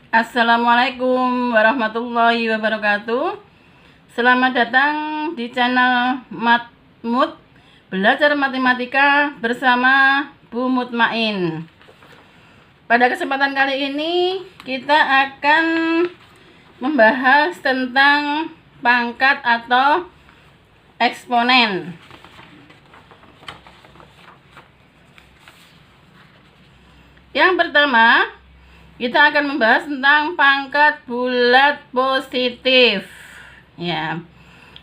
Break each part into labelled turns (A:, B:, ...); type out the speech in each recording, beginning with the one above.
A: Assalamualaikum warahmatullahi wabarakatuh. Selamat datang di channel Matmut Belajar Matematika bersama Bu Mutmain. Pada kesempatan kali ini kita akan membahas tentang pangkat atau eksponen. Yang pertama, kita akan membahas tentang pangkat bulat positif. Ya.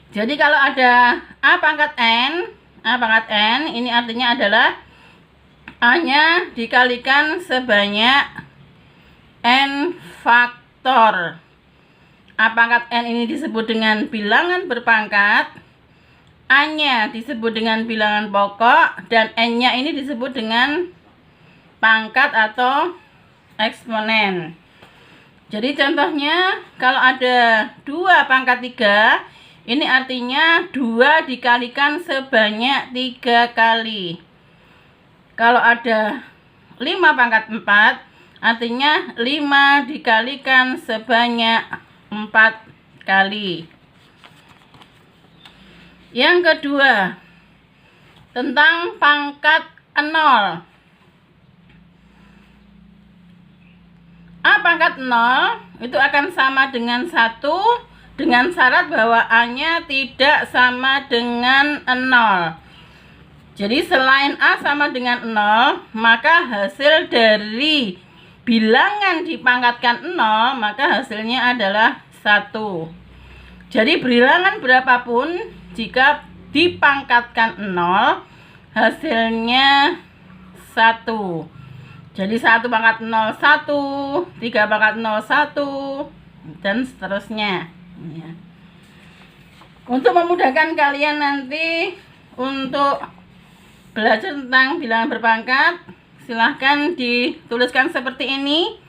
A: Jadi kalau ada A pangkat N ini artinya adalah A-nya dikalikan sebanyak N faktor. A pangkat N ini disebut dengan bilangan berpangkat, A-nya disebut dengan bilangan pokok, dan N-nya ini disebut dengan pangkat atau eksponen. Jadi contohnya kalau ada 2 pangkat 3, ini artinya 2 dikalikan sebanyak 3 kali. Kalau ada 5 pangkat 4, artinya 5 dikalikan sebanyak 4 kali. Yang kedua, tentang pangkat 0. A pangkat 0 itu akan sama dengan 1 dengan syarat bahwa A-nya tidak sama dengan 0. Jadi selain A sama dengan 0, maka hasil dari bilangan dipangkatkan 0, maka hasilnya adalah 1. Jadi bilangan berapapun jika dipangkatkan 0, hasilnya 1. Jadi 1 pangkat 0 1, 3 pangkat 0 1, dan seterusnya ya. Untuk memudahkan kalian nanti untuk belajar tentang bilangan berpangkat, silahkan dituliskan seperti ini.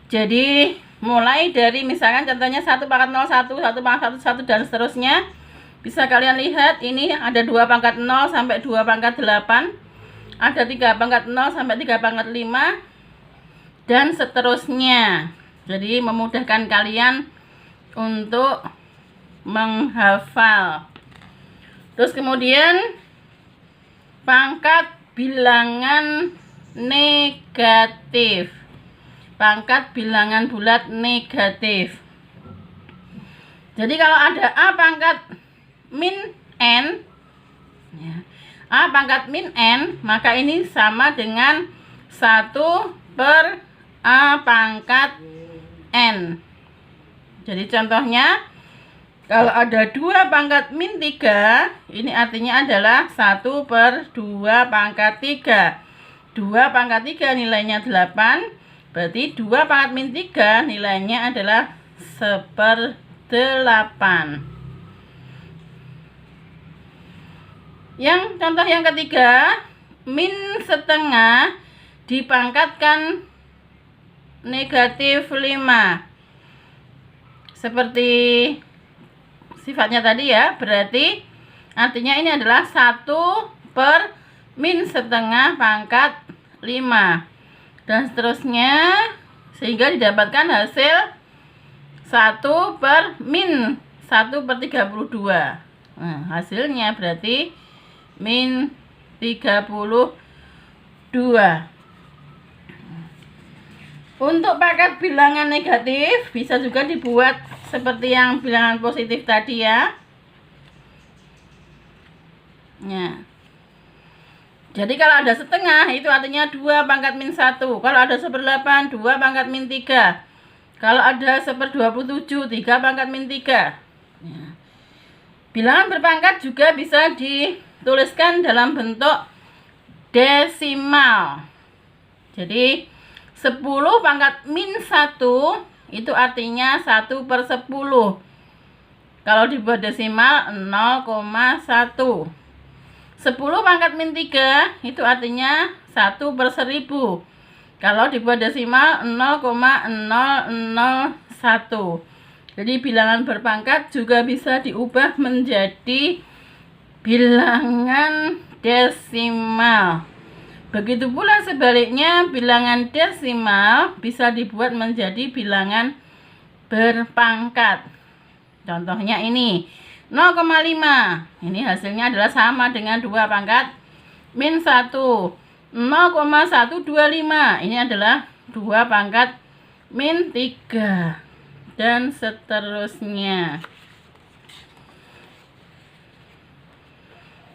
A: Jadi mulai dari misalkan contohnya 1 pangkat 0 1, 1 pangkat 1 1, dan seterusnya. Bisa kalian lihat ini ada 2 pangkat 0 sampai 2 pangkat 8. Ada 3 pangkat 0 sampai 3 pangkat 5, dan seterusnya. Jadi memudahkan kalian untuk menghafal. Terus kemudian pangkat bilangan negatif. Pangkat bilangan bulat negatif. Jadi kalau ada A pangkat min N ya, A pangkat min N, maka ini sama dengan 1 per A pangkat N. Jadi contohnya, kalau ada 2 pangkat min 3, ini artinya adalah 1 per 2 pangkat 3. 2 pangkat 3 nilainya 8, berarti 2 pangkat min 3 nilainya adalah 1/8. Yang contoh yang ketiga, min setengah dipangkatkan negatif 5. Seperti sifatnya tadi ya, berarti artinya ini adalah 1 per min setengah pangkat 5. Dan seterusnya, sehingga didapatkan hasil 1 per min 1 per 32. Nah, hasilnya berarti min 32. Untuk pangkat bilangan negatif bisa juga dibuat seperti yang bilangan positif tadi ya. Nah, jadi kalau ada setengah itu artinya 2 pangkat min 1. Kalau ada 1/8, 2 pangkat min 3. Kalau ada 1/27, 3 pangkat min 3. Ya. Bilangan berpangkat juga bisa dituliskan dalam bentuk desimal. Jadi 10 pangkat min 1 itu artinya 1 per 10. Kalau dibuat desimal 0,1. 10 pangkat min 3 itu artinya 1 per 1000. Kalau dibuat desimal 0,001. Jadi bilangan berpangkat juga bisa diubah menjadi bilangan desimal. Begitu pula sebaliknya, bilangan desimal bisa dibuat menjadi bilangan berpangkat. Contohnya ini 0,5. Ini hasilnya adalah sama dengan 2 pangkat min 1. 0,125. Ini adalah 2 pangkat min 3. Dan seterusnya.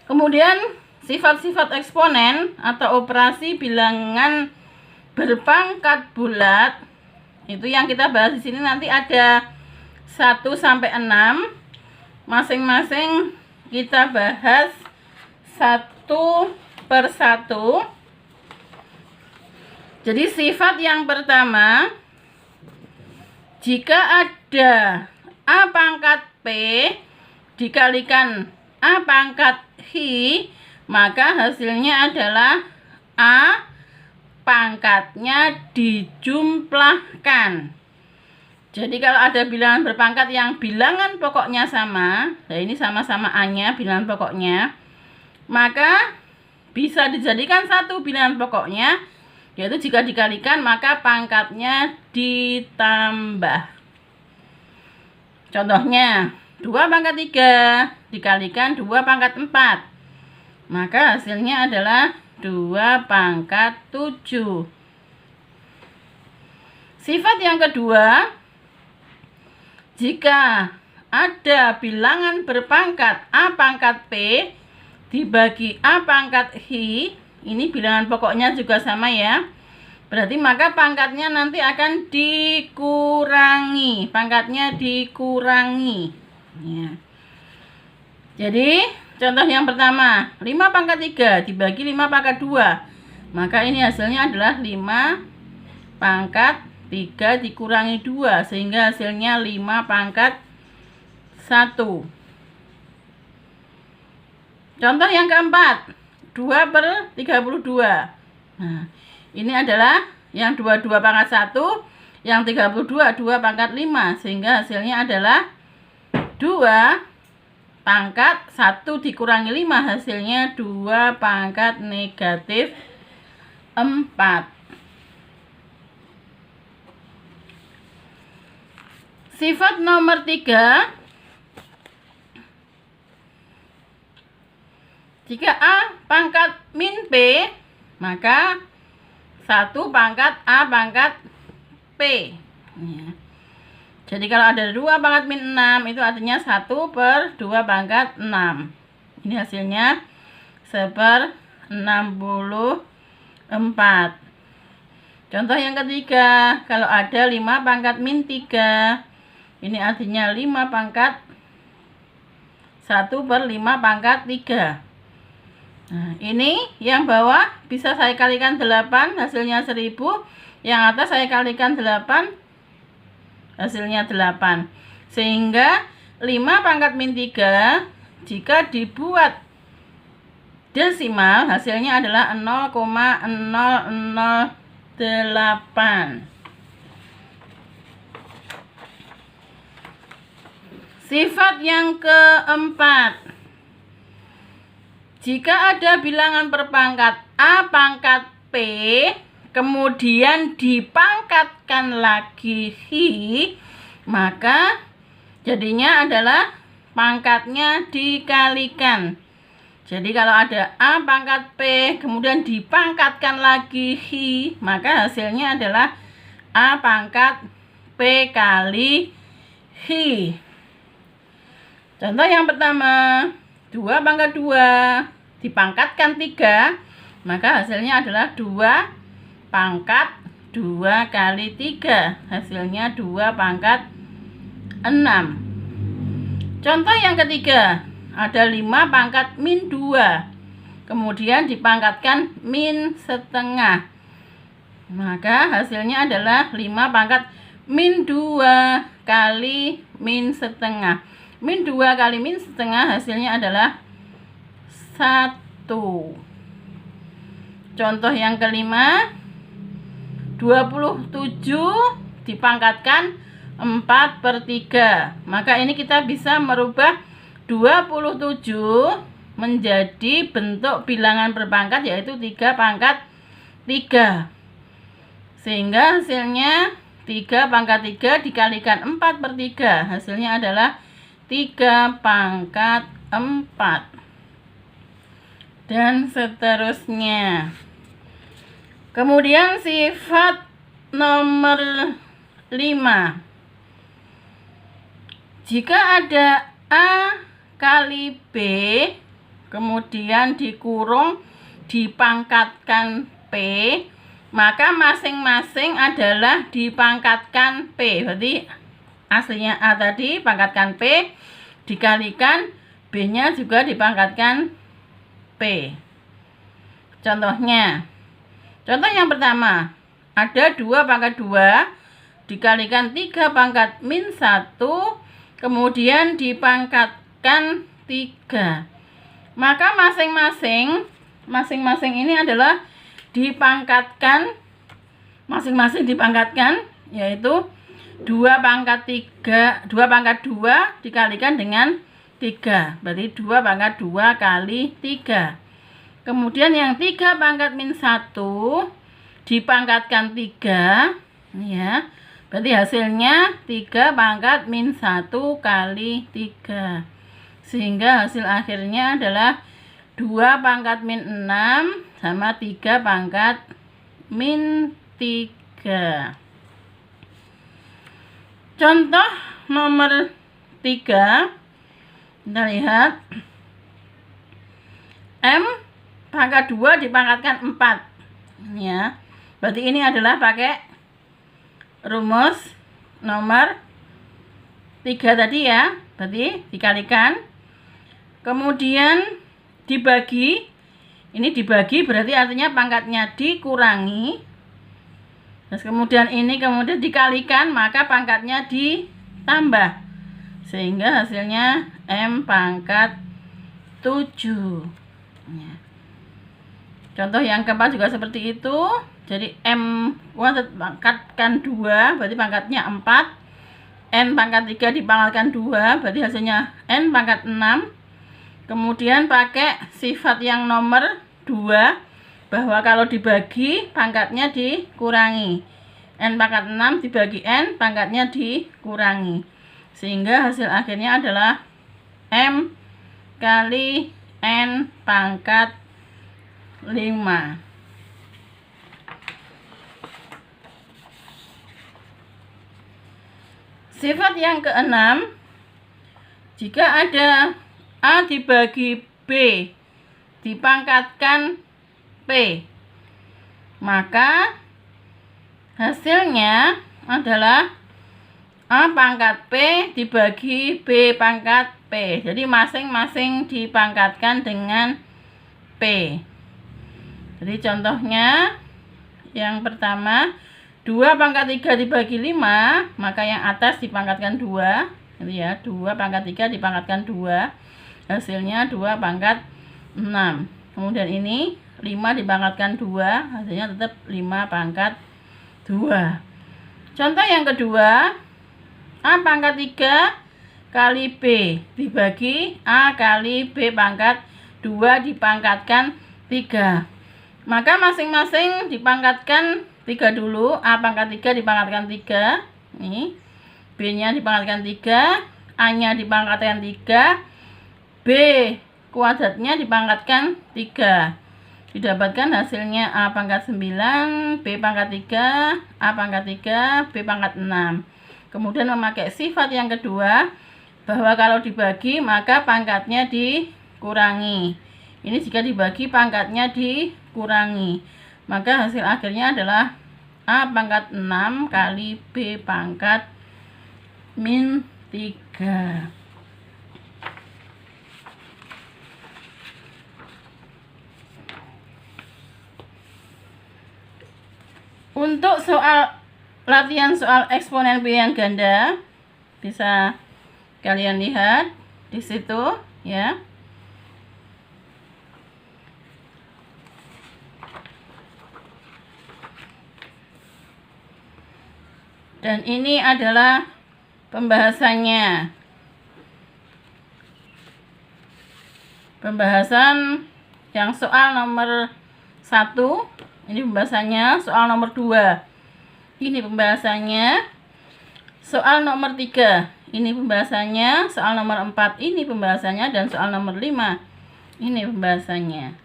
A: Kemudian sifat-sifat eksponen atau operasi bilangan berpangkat bulat itu yang kita bahas di sini. Nanti ada 1 sampai 6. Masing-masing kita bahas satu per satu. Jadi sifat yang pertama, jika ada A pangkat P dikalikan A pangkat Hi, maka hasilnya adalah A pangkatnya dijumlahkan. Jadi kalau ada bilangan berpangkat yang bilangan pokoknya sama, nah ini sama-sama A-nya bilangan pokoknya, maka bisa dijadikan satu bilangan pokoknya, yaitu jika dikalikan maka pangkatnya ditambah. Contohnya 2 pangkat 3 dikalikan 2 pangkat 4, maka hasilnya adalah 2 pangkat 7. Sifat yang kedua, jika ada bilangan berpangkat A pangkat P dibagi A pangkat Hi, ini bilangan pokoknya juga sama ya, berarti maka pangkatnya nanti akan dikurangi. Pangkatnya dikurangi ya. Jadi contoh yang pertama, 5 pangkat 3 dibagi 5 pangkat 2, maka ini hasilnya adalah 5 pangkat 3 dikurangi 2, sehingga hasilnya 5 pangkat 1. Contoh yang keempat, 2 per 32. Nah, ini adalah yang 22 pangkat 1, yang 32 2 pangkat 5, sehingga hasilnya adalah 2 pangkat 1 dikurangi 5, hasilnya 2 pangkat negatif 4. Sifat nomor 3, jika A pangkat min P, maka 1 pangkat A pangkat P ya. Jadi kalau ada 2 pangkat min 6, itu artinya 1 per 2 pangkat 6. Ini hasilnya 1/64. Contoh yang ketiga, kalau ada 5 pangkat min 3, ini artinya 5 pangkat 1 per 5 pangkat 3. Nah, ini yang bawah bisa saya kalikan 8, hasilnya 1000. Yang atas saya kalikan 8, hasilnya 8. Sehingga 5 pangkat min 3 jika dibuat desimal, hasilnya adalah 0,008. Sifat yang keempat, jika ada bilangan berpangkat A pangkat P, kemudian dipangkatkan lagi Hi, maka jadinya adalah pangkatnya dikalikan. Jadi kalau ada A pangkat P, kemudian dipangkatkan lagi Hi, maka hasilnya adalah A pangkat P kali Hi. Contoh yang pertama, 2 pangkat 2 dipangkatkan 3, maka hasilnya adalah 2 pangkat 2 kali 3, hasilnya 2 pangkat 6. Contoh yang ketiga, ada 5 pangkat min 2, kemudian dipangkatkan min setengah, maka hasilnya adalah 5 pangkat min 2 kali min setengah. Min 2 kali min setengah hasilnya adalah 1. Contoh yang kelima, 27 dipangkatkan 4 per 3. Maka ini kita bisa merubah 27 menjadi bentuk bilangan berpangkat, yaitu 3 pangkat 3. Sehingga hasilnya 3 pangkat 3 dikalikan 4/3. Hasilnya adalah 3 pangkat 4. Dan seterusnya. Kemudian sifat nomor 5. Jika ada A kali B, kemudian dikurung dipangkatkan P, maka masing-masing adalah dipangkatkan P. Berarti aslinya A tadi pangkatkan P, dikalikan B-nya juga dipangkatkan P. Contohnya, contoh yang pertama, ada 2 pangkat 2 dikalikan 3 pangkat min 1, kemudian dipangkatkan 3. Maka masing-masing ini adalah dipangkatkan, masing-masing dipangkatkan, yaitu 2 pangkat 2 dikalikan dengan 3. Berarti 2 pangkat 2 kali 3. Kemudian yang 3 pangkat min 1 dipangkatkan 3, ya. Berarti hasilnya 3 pangkat min 1 kali 3. Sehingga hasil akhirnya adalah 2 pangkat min 6 sama 3 pangkat min 3. Contoh nomor 3. Kita lihat. M pangkat 2 dipangkatkan 4. Ya. Berarti ini adalah pakai rumus nomor 3 tadi ya. Berarti dikalikan. Kemudian dibagi. Ini dibagi berarti artinya pangkatnya dikurangi. Terus kemudian ini kemudian dikalikan, maka pangkatnya ditambah. Sehingga hasilnya M pangkat 7. Ya. Contoh yang keempat juga seperti itu. Jadi M pangkatkan 2, berarti pangkatnya 4. N pangkat 3 dipangkatkan 2, berarti hasilnya N pangkat 6. Kemudian pakai sifat yang nomor 2, bahwa kalau dibagi pangkatnya dikurangi. N pangkat 6 dibagi N, pangkatnya dikurangi. Sehingga hasil akhirnya adalah M kali N pangkat 5. Sifat yang keenam, jika ada A dibagi B dipangkatkan P, maka hasilnya adalah A pangkat P dibagi B pangkat P. Jadi masing-masing dipangkatkan dengan P. Jadi contohnya yang pertama, 2 pangkat 3 dibagi 5, maka yang atas dipangkatkan 2. Gitu ya, 2 pangkat 3 dipangkatkan 2. Hasilnya 2 pangkat 6. Kemudian ini 5 dipangkatkan 2, hasilnya tetap 5 pangkat 2. Contoh yang kedua, A pangkat 3 kali B dibagi A kali B pangkat 2 dipangkatkan 3. Maka masing-masing dipangkatkan 3 dulu. A pangkat 3 dipangkatkan 3. Nih. B-nya dipangkatkan 3, A-nya dipangkatkan 3, B kuadratnya dipangkatkan 3. Didapatkan hasilnya A pangkat 9, B pangkat 3, A pangkat 3, B pangkat 6. Kemudian memakai sifat yang kedua, bahwa kalau dibagi maka pangkatnya dikurangi. Ini jika dibagi pangkatnya dikurangi, maka hasil akhirnya adalah A pangkat 6 kali B pangkat min 3. Untuk latihan soal eksponen pilihan ganda, bisa kalian lihat di situ ya. Dan ini adalah pembahasannya. Pembahasan yang soal nomor 1 Ini pembahasannya soal nomor 2. Ini pembahasannya soal nomor 3. Ini pembahasannya soal nomor 4. Ini pembahasannya dan soal nomor 5. Ini pembahasannya.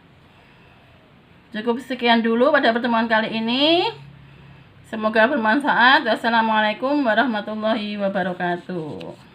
A: Cukup sekian dulu pada pertemuan kali ini. Semoga bermanfaat. Wassalamualaikum warahmatullahi wabarakatuh.